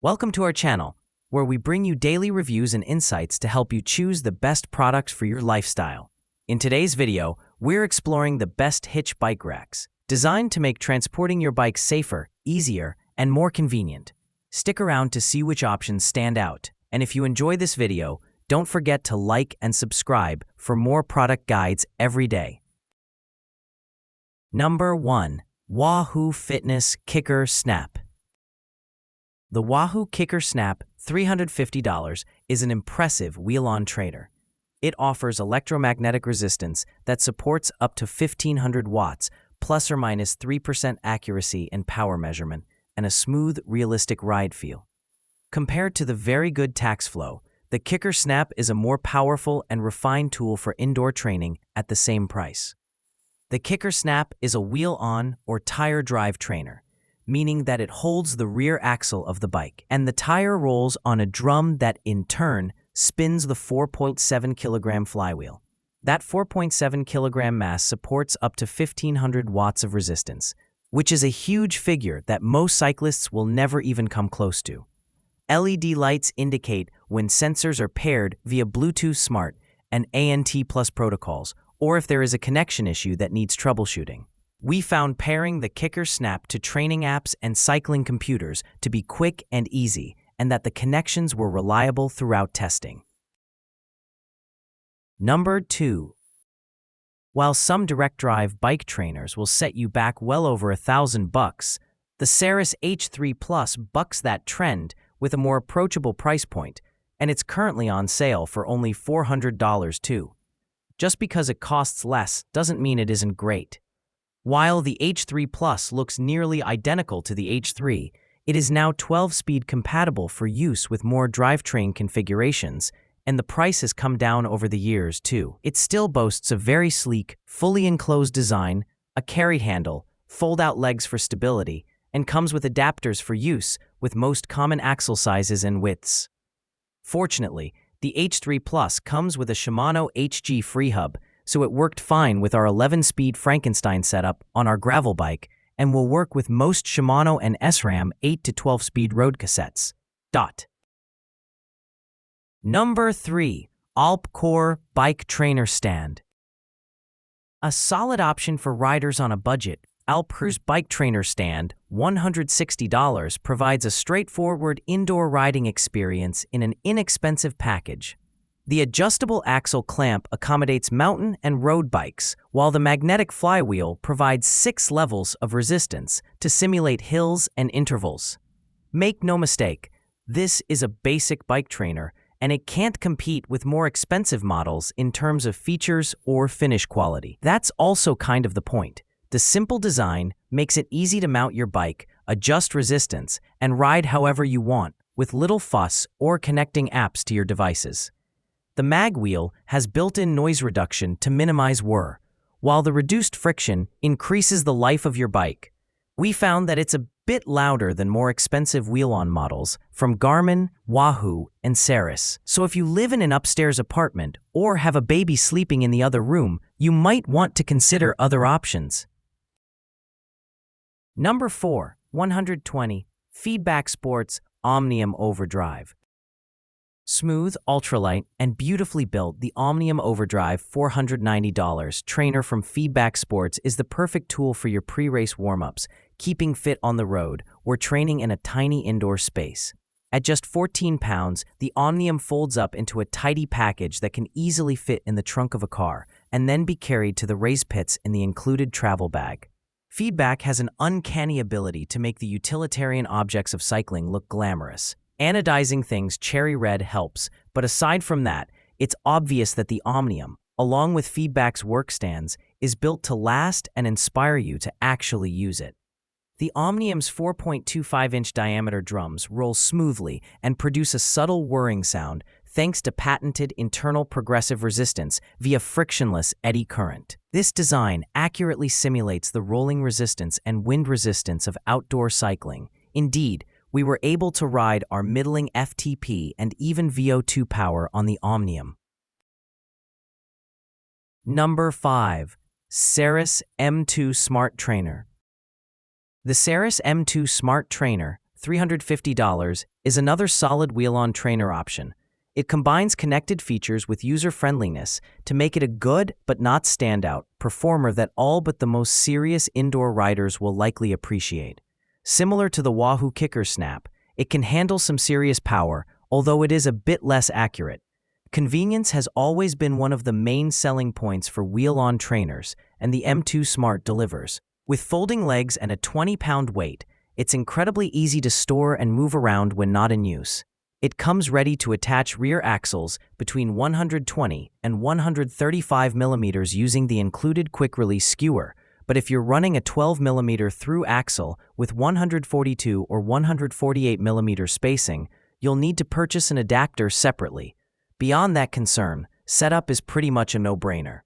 Welcome to our channel, where we bring you daily reviews and insights to help you choose the best products for your lifestyle. In today's video, we're exploring the best hitch bike racks, designed to make transporting your bike safer, easier, and more convenient. Stick around to see which options stand out, and if you enjoy this video, don't forget to like and subscribe for more product guides every day. Number 1. Wahoo Fitness Kicker Snap. The Wahoo Kicker Snap $350 is an impressive wheel-on trainer. It offers electromagnetic resistance that supports up to 1500 watts, plus or minus 3% accuracy in power measurement, and a smooth, realistic ride feel. Compared to the very good TaxFlow, the Kicker Snap is a more powerful and refined tool for indoor training at the same price. The Kicker Snap is a wheel-on or tire drive trainer, meaning that it holds the rear axle of the bike, and the tire rolls on a drum that, in turn, spins the 4.7 kilogram flywheel. That 4.7 kilogram mass supports up to 1500 watts of resistance, which is a huge figure that most cyclists will never even come close to. LED lights indicate when sensors are paired via Bluetooth Smart and ANT Plus protocols, or if there is a connection issue that needs troubleshooting. We found pairing the Kicker Snap to training apps and cycling computers to be quick and easy, and that the connections were reliable throughout testing. Number 2. While some direct-drive bike trainers will set you back well over $1,000, the Ceres H3 Plus bucks that trend with a more approachable price point, and it's currently on sale for only $400 too. Just because it costs less doesn't mean it isn't great. While the H3 Plus looks nearly identical to the H3, it is now 12-speed compatible for use with more drivetrain configurations, and the price has come down over the years too. It still boasts a very sleek, fully enclosed design, a carry handle, fold-out legs for stability, and comes with adapters for use with most common axle sizes and widths. Fortunately, the H3 Plus comes with a Shimano HG Free Hub, so it worked fine with our 11-speed Frankenstein setup on our gravel bike and will work with most Shimano and SRAM 8 to 12-speed road cassettes. Number 3. Alpcore Bike Trainer Stand. A solid option for riders on a budget, Alpcore's Bike Trainer Stand, $160, provides a straightforward indoor riding experience in an inexpensive package. The adjustable axle clamp accommodates mountain and road bikes, while the magnetic flywheel provides 6 levels of resistance to simulate hills and intervals. Make no mistake, this is a basic bike trainer, and it can't compete with more expensive models in terms of features or finish quality. That's also kind of the point. The simple design makes it easy to mount your bike, adjust resistance, and ride however you want, with little fuss or connecting apps to your devices. The mag wheel has built-in noise reduction to minimize whir, while the reduced friction increases the life of your bike. We found that it's a bit louder than more expensive wheel-on models from Garmin, Wahoo, and Ceres. So if you live in an upstairs apartment or have a baby sleeping in the other room, you might want to consider other options. Number 4. 120. Feedback Sports Omnium Overdrive. Smooth, ultralight, and beautifully built, the Omnium Overdrive $490 trainer from Feedback Sports is the perfect tool for your pre-race warm-ups, keeping fit on the road, or training in a tiny indoor space. At just 14 pounds, the Omnium folds up into a tidy package that can easily fit in the trunk of a car, and then be carried to the race pits in the included travel bag. Feedback has an uncanny ability to make the utilitarian objects of cycling look glamorous. Anodizing things cherry red helps, but aside from that, it's obvious that the Omnium, along with Feedback's work stands, is built to last and inspire you to actually use it. The Omnium's 4.25-inch diameter drums roll smoothly and produce a subtle whirring sound thanks to patented internal progressive resistance via frictionless eddy current. This design accurately simulates the rolling resistance and wind resistance of outdoor cycling. Indeed, we were able to ride our middling FTP and even VO2 power on the Omnium. Number 5. Ceres M2 Smart Trainer. The Ceres M2 Smart Trainer $350, is another solid wheel-on trainer option. It combines connected features with user-friendliness to make it a good but not standout performer that all but the most serious indoor riders will likely appreciate. Similar to the Wahoo Kicker Snap, it can handle some serious power, although it is a bit less accurate. Convenience has always been one of the main selling points for wheel-on trainers, and the M2 Smart delivers. With folding legs and a 20-pound weight, it's incredibly easy to store and move around when not in use. It comes ready to attach rear axles between 120 and 135 millimeters using the included quick-release skewer, but if you're running a 12 millimeter through axle with 142 or 148 millimeter spacing, you'll need to purchase an adapter separately. Beyond that concern, setup is pretty much a no-brainer.